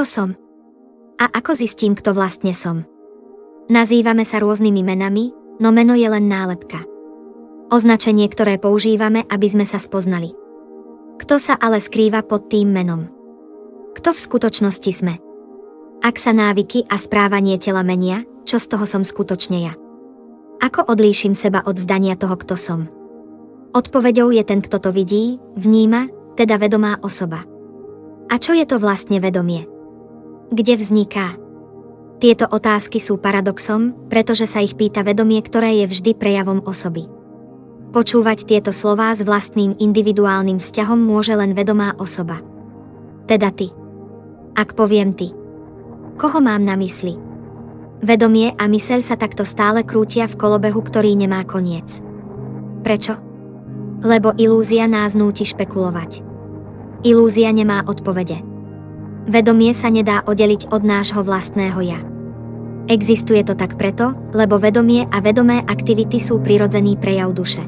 Kto som? A ako zistím, kto vlastne som? Nazývame sa rôznymi menami, no meno je len nálepka. Označenie, ktoré používame, aby sme sa spoznali. Kto sa ale skrýva pod tým menom? Kto v skutočnosti sme? Ak sa návyky a správanie tela menia, čo z toho som skutočne ja? Ako odlíšim seba od zdania toho, kto som? Odpoveďou je ten, kto to vidí, vníma, teda vedomá osoba. A čo je to vlastne vedomie? Kde vzniká? Tieto otázky sú paradoxom, pretože sa ich pýta vedomie, ktoré je vždy prejavom osoby. Počúvať tieto slová s vlastným individuálnym vzťahom môže len vedomá osoba. Teda ty. Ak poviem ty, koho mám na mysli? Vedomie a myseľ sa takto stále krútia v kolobehu, ktorý nemá koniec. Prečo? Lebo ilúzia nás núti špekulovať. Ilúzia nemá odpovede. Vedomie sa nedá oddeliť od nášho vlastného ja. Existuje to tak preto, lebo vedomie a vedomé aktivity sú prirodzený prejav duše.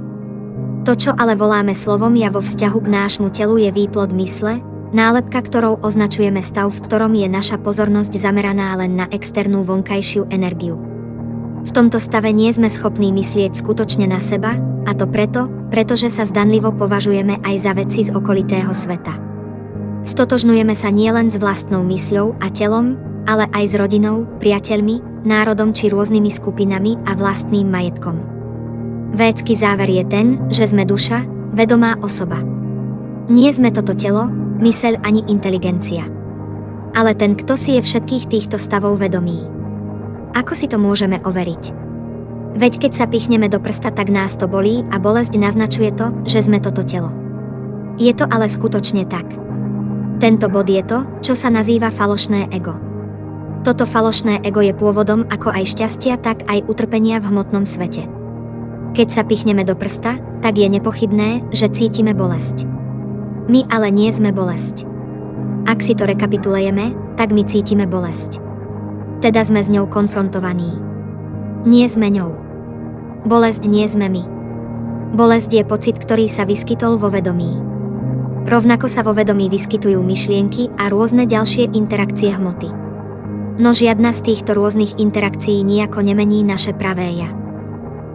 To, čo ale voláme slovom ja vo vzťahu k nášmu telu, je výplod mysle, nálepka, ktorou označujeme stav, v ktorom je naša pozornosť zameraná len na externú vonkajšiu energiu. V tomto stave nie sme schopní myslieť skutočne na seba, a to pretože sa zdanlivo považujeme aj za veci z okolitého sveta. Stotožňujeme sa nielen s vlastnou mysľou a telom, ale aj s rodinou, priateľmi, národom či rôznymi skupinami a vlastným majetkom. Védsky záver je ten, že sme duša, vedomá osoba. Nie sme toto telo, myseľ ani inteligencia. Ale ten, kto si je všetkých týchto stavov vedomý. Ako si to môžeme overiť? Veď keď sa pichneme do prsta, tak nás to bolí a bolesť naznačuje to, že sme toto telo. Je to ale skutočne tak. Tento bod je to, čo sa nazýva falošné ego. Toto falošné ego je pôvodom ako aj šťastia, tak aj utrpenia v hmotnom svete. Keď sa pichneme do prsta, tak je nepochybné, že cítime bolesť. My ale nie sme bolesť. Ak si to rekapitulujeme, tak my cítime bolesť. Teda sme s ňou konfrontovaní. Nie sme ňou. Bolesť nie sme my. Bolesť je pocit, ktorý sa vyskytol vo vedomí. Rovnako sa vo vedomí vyskytujú myšlienky a rôzne ďalšie interakcie hmoty. No žiadna z týchto rôznych interakcií nijako nemení naše pravé ja.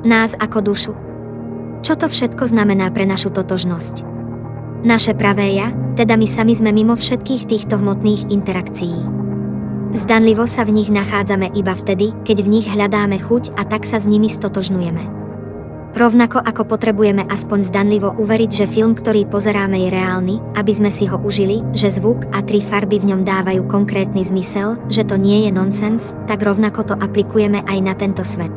Nás ako dušu. Čo to všetko znamená pre našu totožnosť? Naše pravé ja, teda my sami sme mimo všetkých týchto hmotných interakcií. Zdanlivo sa v nich nachádzame iba vtedy, keď v nich hľadáme chuť a tak sa s nimi stotožňujeme. Rovnako ako potrebujeme aspoň zdanlivo uveriť, že film, ktorý pozeráme, je reálny, aby sme si ho užili, že zvuk a 3 farby v ňom dávajú konkrétny zmysel, že to nie je nonsens, tak rovnako to aplikujeme aj na tento svet.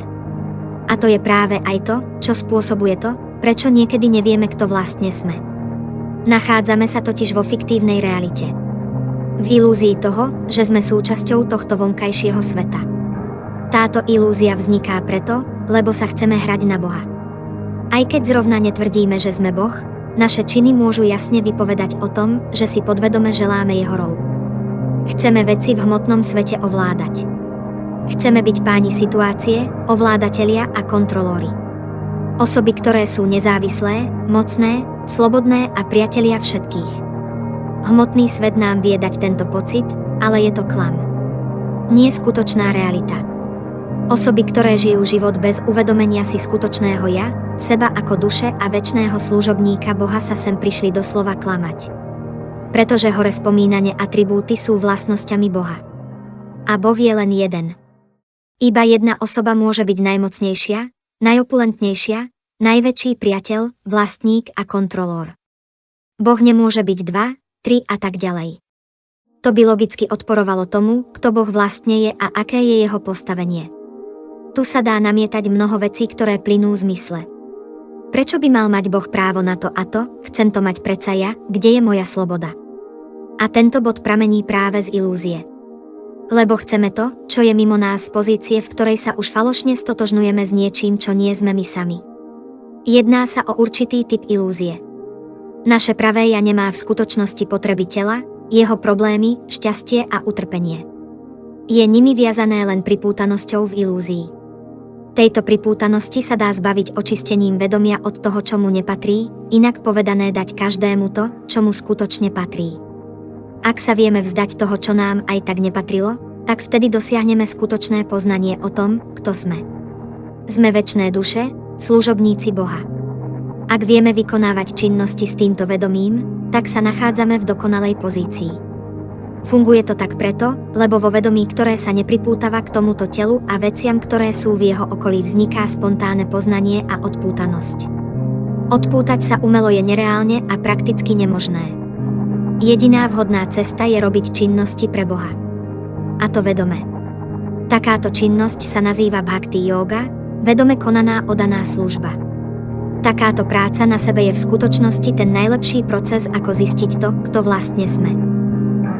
A to je práve aj to, čo spôsobuje to, prečo niekedy nevieme, kto vlastne sme. Nachádzame sa totiž vo fiktívnej realite. V ilúzii toho, že sme súčasťou tohto vonkajšieho sveta. Táto ilúzia vzniká preto, lebo sa chceme hrať na Boha. Aj keď zrovna netvrdíme, že sme Boh, naše činy môžu jasne vypovedať o tom, že si podvedome želáme jeho rolu. Chceme veci v hmotnom svete ovládať. Chceme byť páni situácie, ovládatelia a kontrolóri. Osoby, ktoré sú nezávislé, mocné, slobodné a priatelia všetkých. Hmotný svet nám vie dať tento pocit, ale je to klam. Nie skutočná realita. Osoby, ktoré žijú život bez uvedomenia si skutočného ja, seba ako duše a večného služobníka Boha, sa sem prišli doslova klamať. Pretože hore spomínané atribúty sú vlastnosťami Boha. A Boh je len jeden. Iba jedna osoba môže byť najmocnejšia, najopulentnejšia, najväčší priateľ, vlastník a kontrolór. Boh nemôže byť 2, 3 a tak ďalej. To by logicky odporovalo tomu, kto Boh vlastne je a aké je jeho postavenie. Tu sa dá namietať mnoho vecí, ktoré plynú z mysle. Prečo by mal mať Boh právo na to a to, chcem to mať predsa ja, kde je moja sloboda? A tento bod pramení práve z ilúzie. Lebo chceme to, čo je mimo nás, z pozície, v ktorej sa už falošne stotožňujeme s niečím, čo nie sme my sami. Jedná sa o určitý typ ilúzie. Naše pravé ja nemá v skutočnosti potreby tela, jeho problémy, šťastie a utrpenie. Je nimi viazané len pripútanosťou v ilúzii. Tejto pripútanosti sa dá zbaviť očistením vedomia od toho, čo mu nepatrí, inak povedané dať každému to, čo mu skutočne patrí. Ak sa vieme vzdať toho, čo nám aj tak nepatrilo, tak vtedy dosiahneme skutočné poznanie o tom, kto sme. Sme večné duše, služobníci Boha. Ak vieme vykonávať činnosti s týmto vedomím, tak sa nachádzame v dokonalej pozícii. Funguje to tak preto, lebo vo vedomí, ktoré sa nepripútava k tomuto telu a veciam, ktoré sú v jeho okolí, vzniká spontánne poznanie a odpútanosť. Odpútať sa umelo je nereálne a prakticky nemožné. Jediná vhodná cesta je robiť činnosti pre Boha. A to vedome. Takáto činnosť sa nazýva bhakti yoga, vedome konaná oddaná služba. Takáto práca na sebe je v skutočnosti ten najlepší proces, ako zistiť to, kto vlastne sme.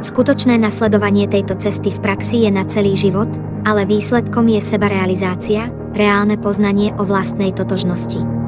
Skutočné nasledovanie tejto cesty v praxi je na celý život, ale výsledkom je sebarealizácia, reálne poznanie o vlastnej totožnosti.